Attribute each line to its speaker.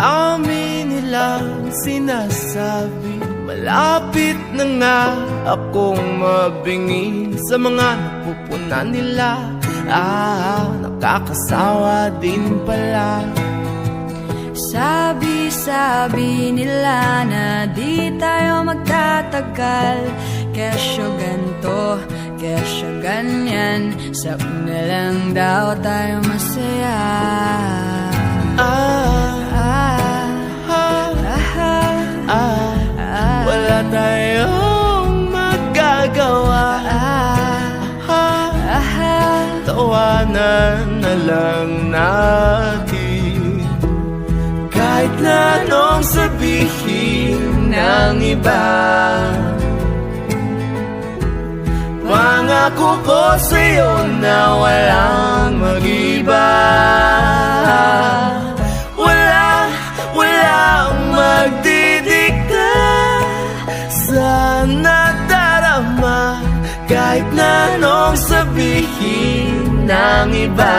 Speaker 1: dami nilang sinasabi, malapit na nga akong mabingi sa mga napupunan nila. Nakakasawa din pala.
Speaker 2: Sabi nila na di tayo magtatagal, kesyo ganto, kesyo ganyan, sa una lang daw tayo masaya.
Speaker 1: Wala tayong magagawa, tawanan na lang natin. Kahit na anong sabihin ng iba, pangako ko sa'yo na walang mag-iba. Walang magdidikta sa nadarama, kahit na anong sabihin ng iba.